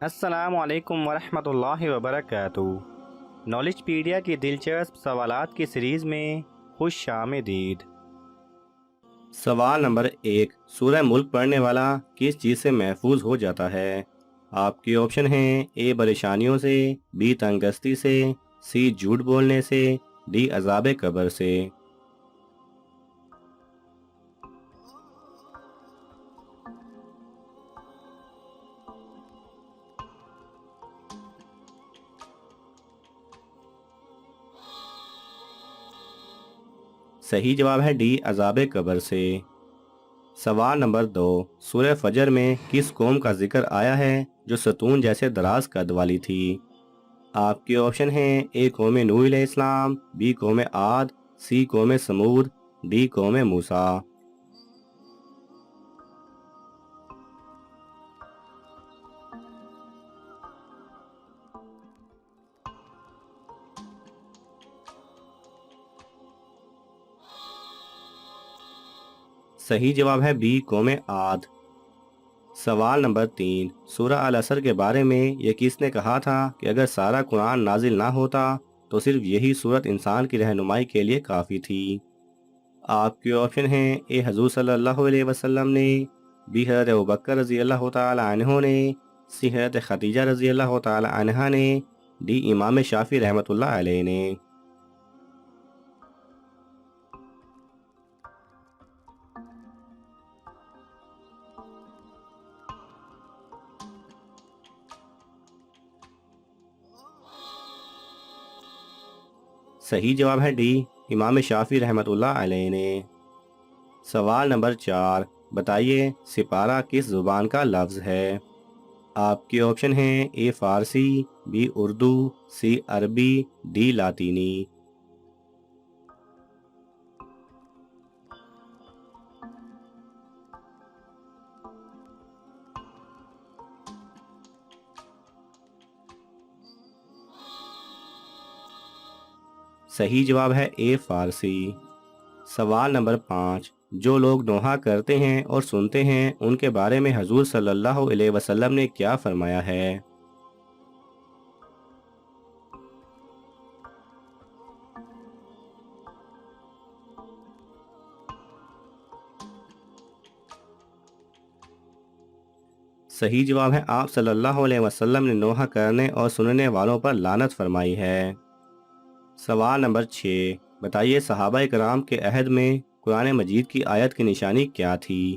السلام علیکم ورحمۃ اللہ وبرکاتہ۔ نالج پیڈیا کی دلچسپ سوالات کی سیریز میں خوش آمدید۔ سوال نمبر 1، سورہ ملک پڑھنے والا کس چیز سے محفوظ ہو جاتا ہے؟ آپ کے آپشن ہیں: اے پریشانیوں سے، بی تنگ دستی سے، سی جھوٹ بولنے سے، ڈی عذاب قبر سے۔ صحیح جواب ہے ڈی عذاب قبر سے۔ سوال نمبر 2، سورہ فجر میں کس قوم کا ذکر آیا ہے جو ستون جیسے دراز قد والی تھی؟ آپ کے آپشن ہیں: اے قوم نوح علیہ السلام، بی قوم عاد، سی قوم سمود، ڈی قوم موسیٰ۔ صحیح جواب ہے بی قوم عاد۔ سوال نمبر 3، سورہ العصر کے بارے میں یہ کس نے کہا تھا کہ اگر سارا قرآن نازل نہ ہوتا تو صرف یہی سورت انسان کی رہنمائی کے لیے کافی تھی؟ آپ کے آپشن ہیں: اے حضور صلی اللہ علیہ وسلم نے، بی حضرت ابوبکر رضی اللہ تعالی عنہ نے، سی حضرت خدیجہ رضی اللہ تعالی عنہا نے، ڈی امام شافعی رحمۃ اللہ علیہ نے۔ صحیح جواب ہے ڈی امام شافعی رحمۃ اللہ علیہ نے۔ سوال نمبر 4، بتائیے سپارہ کس زبان کا لفظ ہے؟ آپ کے آپشن ہیں: اے فارسی، بی اردو، سی عربی، ڈی لاطینی۔ صحیح جواب ہے اے فارسی۔ سوال نمبر 5، جو لوگ نوحہ کرتے ہیں اور سنتے ہیں ان کے بارے میں حضور صلی اللہ علیہ وسلم نے کیا فرمایا ہے؟ صحیح جواب ہے آپ صلی اللہ علیہ وسلم نے نوحہ کرنے اور سننے والوں پر لعنت فرمائی ہے۔ سوال نمبر 6، بتائیے صحابہ کرام کے عہد میں قرآن مجید کی آیت کی نشانی کیا تھی؟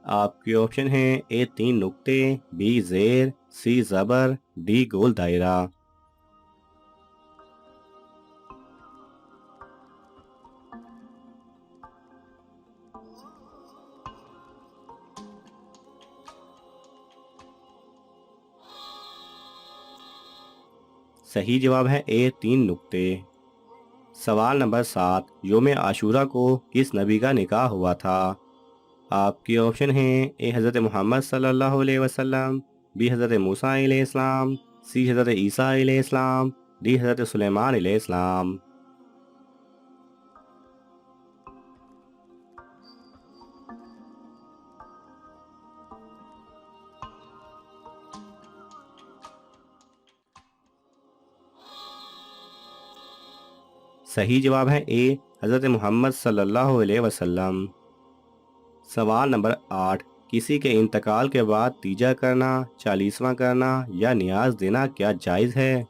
آپ کے آپشن ہیں: اے 3 نقطے، بی زیر، سی زبر، ڈی گول دائرہ۔ صحیح جواب ہے اے 3 نقطے۔ سوال نمبر 7، یوم عاشورہ کو کس نبی کا نکاح ہوا تھا؟ آپ کے آپشن ہیں: اے حضرت محمد صلی اللہ علیہ وسلم، بی حضرت موسیٰ علیہ السلام، سی حضرت عیسیٰ علیہ السلام، ڈی حضرت سلیمان علیہ السلام۔ صحیح جواب ہے اے حضرت محمد صلی اللہ علیہ وسلم۔ سوال نمبر 8، کسی کے انتقال کے بعد تیجا کرنا، چالیسواں کرنا یا نیاز دینا کیا جائز ہے؟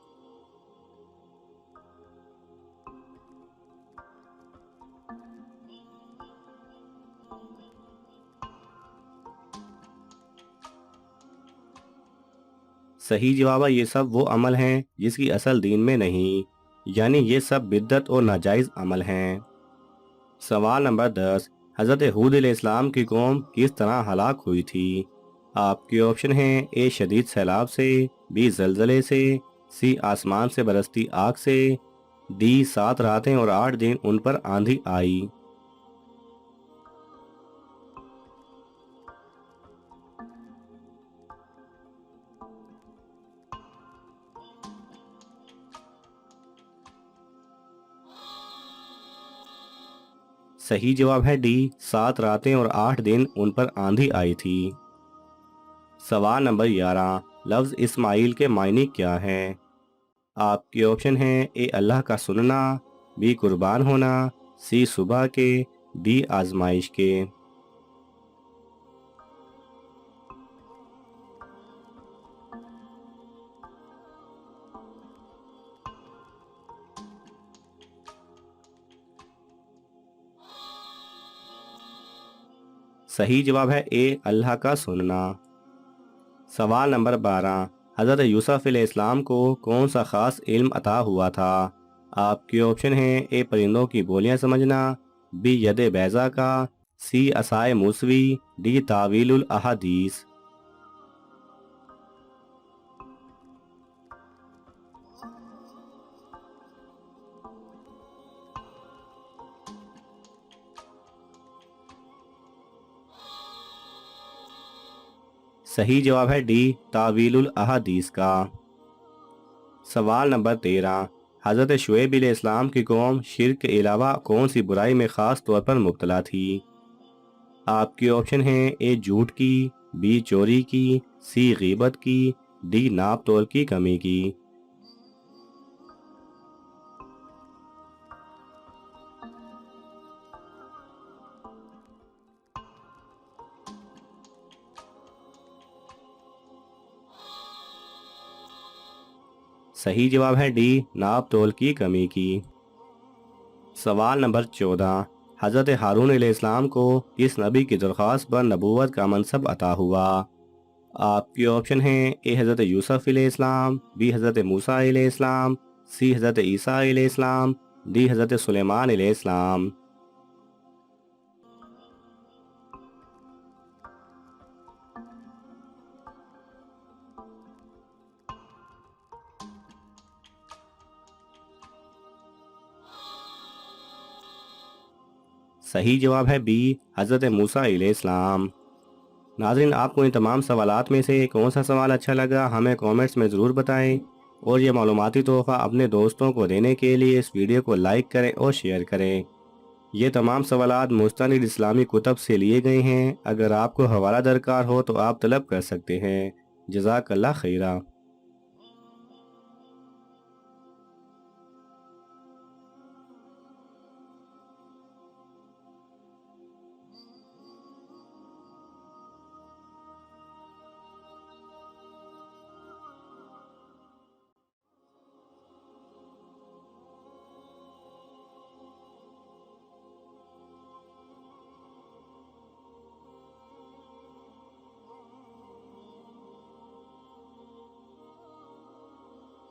صحیح جواب ہے یہ سب وہ عمل ہیں جس کی اصل دین میں نہیں، یعنی یہ سب بدعت اور ناجائز عمل ہیں۔ سوال نمبر 10، حضرت ہود علیہ السلام کی قوم کس طرح ہلاک ہوئی تھی؟ آپ کے آپشن ہیں: اے شدید سیلاب سے، بی زلزلے سے، سی آسمان سے برستی آگ سے، ڈی 7 راتیں اور 8 دن ان پر آندھی آئی۔ صحیح جواب ہے ڈی 7 راتیں اور 8 دن ان پر آندھی آئی تھی۔ سوال نمبر 11، لفظ اسماعیل کے معنی کیا ہیں؟ آپ کے آپشن ہیں: اے اللہ کا سننا، بی قربان ہونا، سی صبح کے، ڈی آزمائش کے۔ صحیح جواب ہے اے اللہ کا سننا۔ سوال نمبر 12، حضرت یوسف علیہ السلام کو کون سا خاص علم عطا ہوا تھا؟ آپ کے آپشن ہیں: اے پرندوں کی بولیاں سمجھنا، بی ید بیضا کا، سی عصائے موسوی، ڈی تاویل الاحادیث۔ صحیح جواب ہے ڈی تاویل الاحادیث کا۔ سوال نمبر 13، حضرت شعیب علیہ السلام کی قوم شرک کے علاوہ کون سی برائی میں خاص طور پر مبتلا تھی؟ آپ کے آپشن ہیں: اے جھوٹ کی، بی چوری کی، سی غیبت کی، ڈی ناپ تول کی کمی کی۔ صحیح جواب ہے ڈی ناپ تول کی کمی کی۔ سوال نمبر 14، حضرت ہارون علیہ السلام کو کس نبی کی درخواست پر نبوت کا منصب عطا ہوا؟ آپ کے آپشن ہیں: اے حضرت یوسف علیہ السلام، بی حضرت موسیٰ علیہ السلام، سی حضرت عیسیٰ علیہ السلام، ڈی حضرت سلیمان علیہ السلام۔ صحیح جواب ہے بی حضرت موسیٰ علیہ السلام۔ ناظرین، آپ کو ان تمام سوالات میں سے کون سا سوال اچھا لگا ہمیں کومنٹس میں ضرور بتائیں، اور یہ معلوماتی تحفہ اپنے دوستوں کو دینے کے لیے اس ویڈیو کو لائک کریں اور شیئر کریں۔ یہ تمام سوالات مستند اسلامی کتب سے لیے گئے ہیں، اگر آپ کو حوالہ درکار ہو تو آپ طلب کر سکتے ہیں۔ جزاک اللہ خیرہ۔